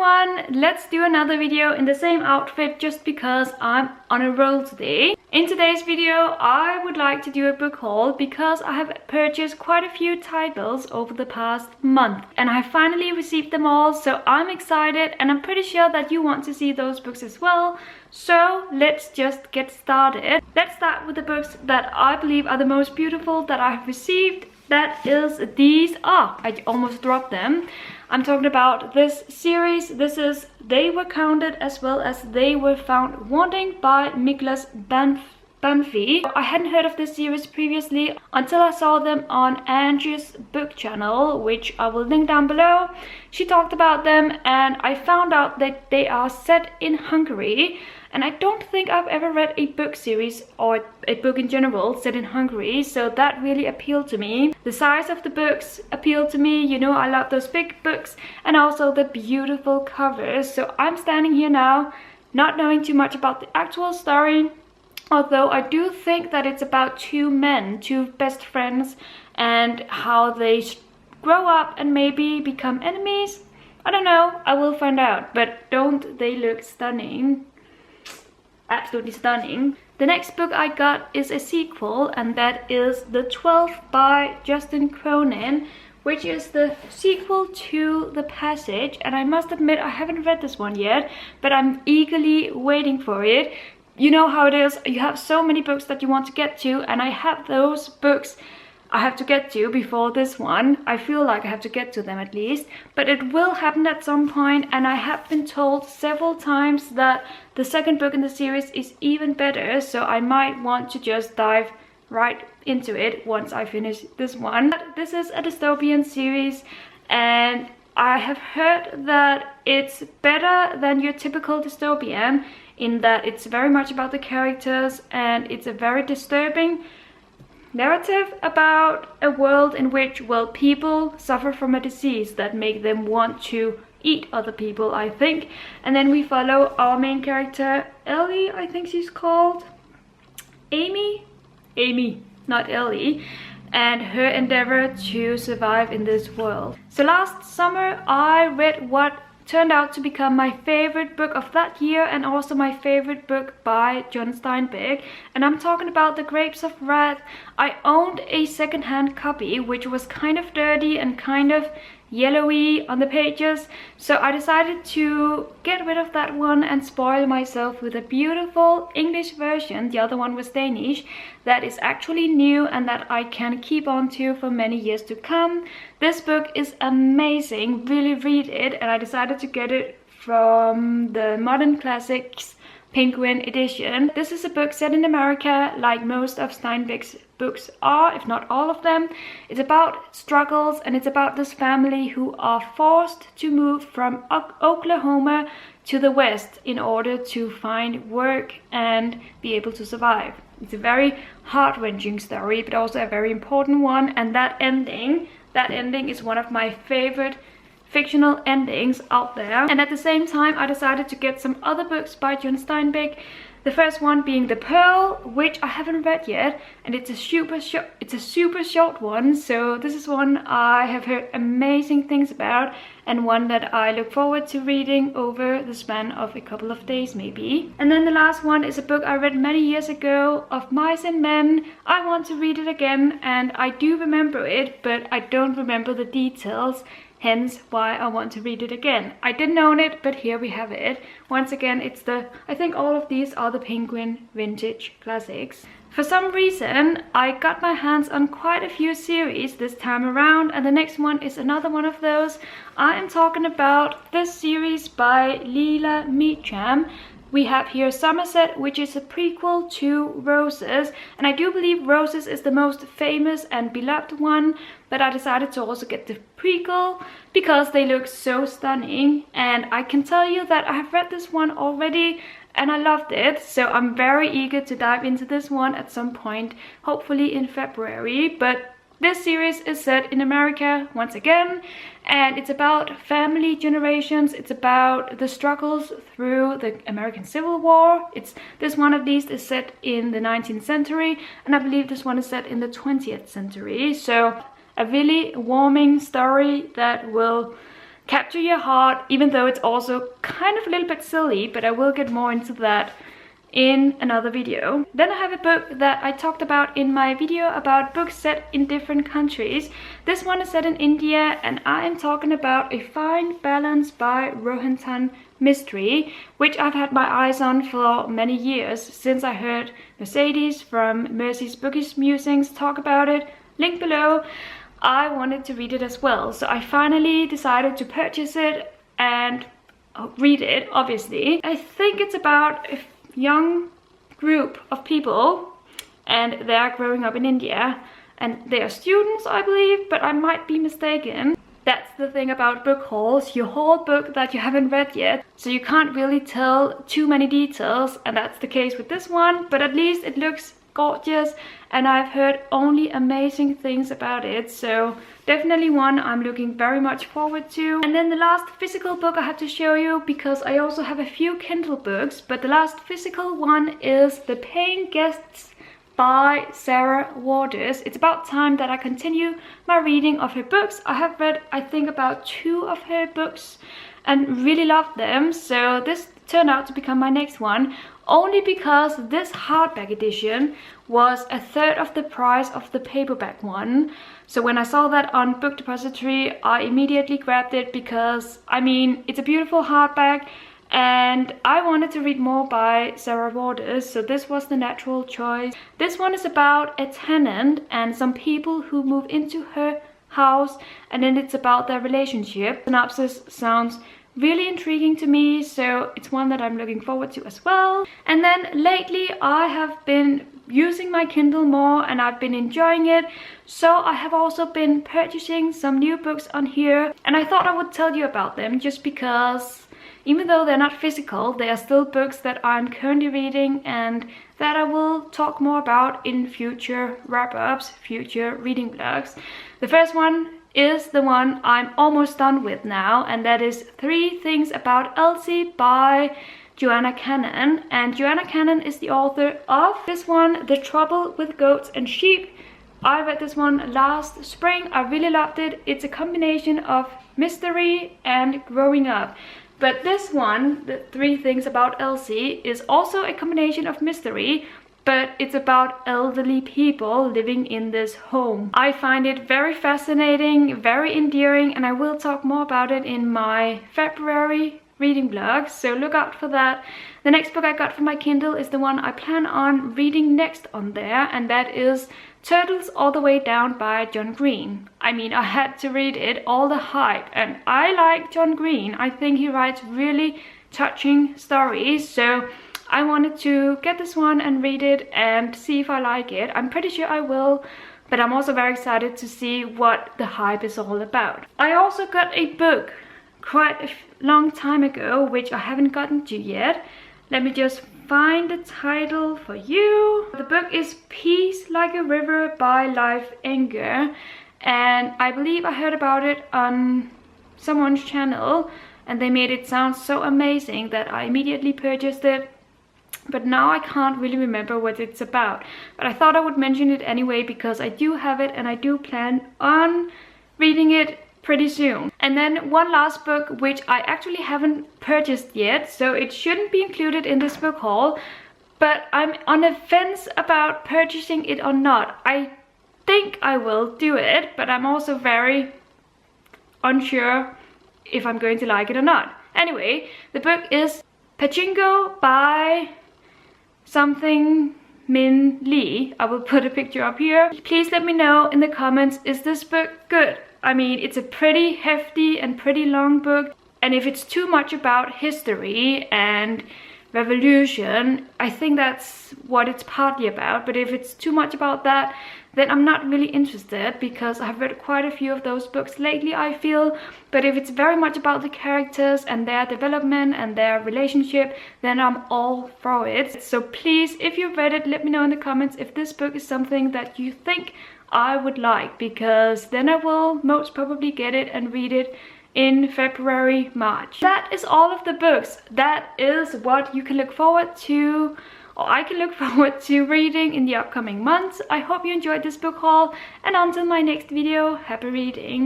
everyone, let's do another video in the same outfit just because I'm on a roll today. In today's video I would like to do a book haul because I have purchased quite a few titles over the past month and I finally received them all, so I'm excited and I'm pretty sure that you want to see those books as well. So let's just get started. Let's start with the books that I believe are the most beautiful that I have received. That is these. I almost dropped them. I'm talking about this series. This is They Were Counted as well as They Were Found Wanting by Nicholas Banfi. I hadn't heard of this series previously until I saw them on Angie's book channel, which I will link down below. She talked about them and I found out that they are set in Hungary. And I don't think I've ever read a book series or a book in general set in Hungary, so that really appealed to me. The size of the books appealed to me, you know, I love those big books, and also the beautiful covers. So I'm standing here now, not knowing too much about the actual story, although I do think that it's about two men, two best friends, and how they grow up and maybe become enemies. I don't know, I will find out, but don't they look stunning? Absolutely stunning. The next book I got is a sequel, and that is The 12th by Justin Cronin, which is the sequel to The Passage, and I must admit I haven't read this one yet, but I'm eagerly waiting for it. You know how it is, you have so many books that you want to get to, and I have those books I have to get to before this one. I feel like I have to get to them at least, but it will happen at some point, and I have been told several times that the second book in the series is even better, so I might want to just dive right into it once I finish this one. This is a dystopian series and I have heard that it's better than your typical dystopian in that it's very much about the characters and it's a very disturbing narrative about a world in which, well, people suffer from a disease that make them want to eat other people, I think. And then we follow our main character, Ellie, I think she's called. Amy, not Ellie, and her endeavor to survive in this world. So last summer I read what turned out to become my favorite book of that year and also my favorite book by John Steinbeck, and I'm talking about The Grapes of Wrath. I owned a second-hand copy which was kind of dirty and kind of yellowy on the pages, so I decided to get rid of that one and spoil myself with a beautiful English version. The other one was Danish, that is actually new and that I can keep on to for many years to come. This book is amazing, really read it, and I decided to get it from the Modern Classics Penguin edition. This is a book set in America, like most of Steinbeck's books are, if not all of them. It's about struggles and it's about this family who are forced to move from Oklahoma to the West in order to find work and be able to survive. It's a very heart-wrenching story, but also a very important one, and that ending is one of my favorite fictional endings out there. And at the same time I decided to get some other books by John Steinbeck. The first one being The Pearl, which I haven't read yet, and it's a super short one, so this is one I have heard amazing things about and one that I look forward to reading over the span of a couple of days maybe. And then the last one is a book I read many years ago, Of Mice and Men. I want to read it again and I do remember it, but I don't remember the details, hence why I want to read it again. I didn't own it, but here we have it. Once again, I think all of these are the Penguin Vintage Classics. For some reason, I got my hands on quite a few series this time around, and the next one is another one of those. I am talking about this series by Leila Meacham. We have here Somerset, which is a prequel to Roses, and I do believe Roses is the most famous and beloved one, but I decided to also get the prequel because they look so stunning, and I can tell you that I have read this one already and I loved it, so I'm very eager to dive into this one at some point, hopefully in February. But this series is set in America once again, and it's about family generations. It's about the struggles through the American Civil War. This one at least is set in the 19th century, and I believe this one is set in the 20th century. So a really warming story that will capture your heart, even though it's also kind of a little bit silly, but I will get more into that in another video. Then I have a book that I talked about in my video about books set in different countries. This one is set in India, and I am talking about A Fine Balance by Rohinton Mistry, which I've had my eyes on for many years since I heard Mercedes from Mercy's Bookish Musings talk about it. Link below. I wanted to read it as well, so I finally decided to purchase it and read it, obviously. I think it's about a young group of people, and they're growing up in India, and they are students, I believe, but I might be mistaken. That's the thing about book hauls. You haul book that you haven't read yet, so you can't really tell too many details, and that's the case with this one, but at least it looks gorgeous, and I've heard only amazing things about it, so definitely one I'm looking very much forward to. And then the last physical book I have to show you, because I also have a few Kindle books, but the last physical one is The Paying Guests by Sarah Waters. It's about time that I continue my reading of her books. I have read, I think, about 2 of her books and really loved them, so this turned out to become my next one, only because this hardback edition was 1/3 of the price of the paperback one. So when I saw that on Book Depository, I immediately grabbed it because, I mean, it's a beautiful hardback and I wanted to read more by Sarah Waters, so this was the natural choice. This one is about a tenant and some people who move into her house, and then it's about their relationship. Synopsis sounds really intriguing to me, so it's one that I'm looking forward to as well. And then lately I have been using my Kindle more and I've been enjoying it, so I have also been purchasing some new books on here, and I thought I would tell you about them just because even though they're not physical, they are still books that I'm currently reading and that I will talk more about in future wrap-ups, future reading vlogs. The first one is the one I'm almost done with now, and that is 3 Things About Elsie by Joanna Cannon. And Joanna Cannon is the author of this one, The Trouble with Goats and Sheep. I read this one last spring. I really loved it. It's a combination of mystery and growing up. But this one, The 3 Things About Elsie, is also a combination of mystery, but it's about elderly people living in this home. I find it very fascinating, very endearing, and I will talk more about it in my February reading vlog, so look out for that. The next book I got from my Kindle is the one I plan on reading next on there, and that is Turtles All the Way Down by John Green. I mean, I had to read it, all the hype, and I like John Green. I think he writes really touching stories, so I wanted to get this one and read it and see if I like it. I'm pretty sure I will, but I'm also very excited to see what the hype is all about. I also got a book quite a long time ago, which I haven't gotten to yet. Let me just find the title for you. The book is Peace Like a River by Leif Enger, and I believe I heard about it on someone's channel and they made it sound so amazing that I immediately purchased it. But now I can't really remember what it's about. But I thought I would mention it anyway because I do have it and I do plan on reading it pretty soon. And then one last book which I actually haven't purchased yet, so it shouldn't be included in this book haul, but I'm on a fence about purchasing it or not. I think I will do it, but I'm also very unsure if I'm going to like it or not. Anyway, the book is Pachinko by something Min Lee. I will put a picture up here. Please let me know in the comments, is this book good? I mean, it's a pretty hefty and pretty long book, and if it's too much about history and revolution, I think that's what it's partly about, but if it's too much about that, then I'm not really interested, because I've read quite a few of those books lately, I feel. But if it's very much about the characters and their development and their relationship, then I'm all for it. So please, if you've read it, let me know in the comments if this book is something that you think I would like, because then I will most probably get it and read it in February, March. That is all of the books. That is what you can look forward to, or I can look forward to reading in the upcoming months. I hope you enjoyed this book haul, and until my next video, happy reading.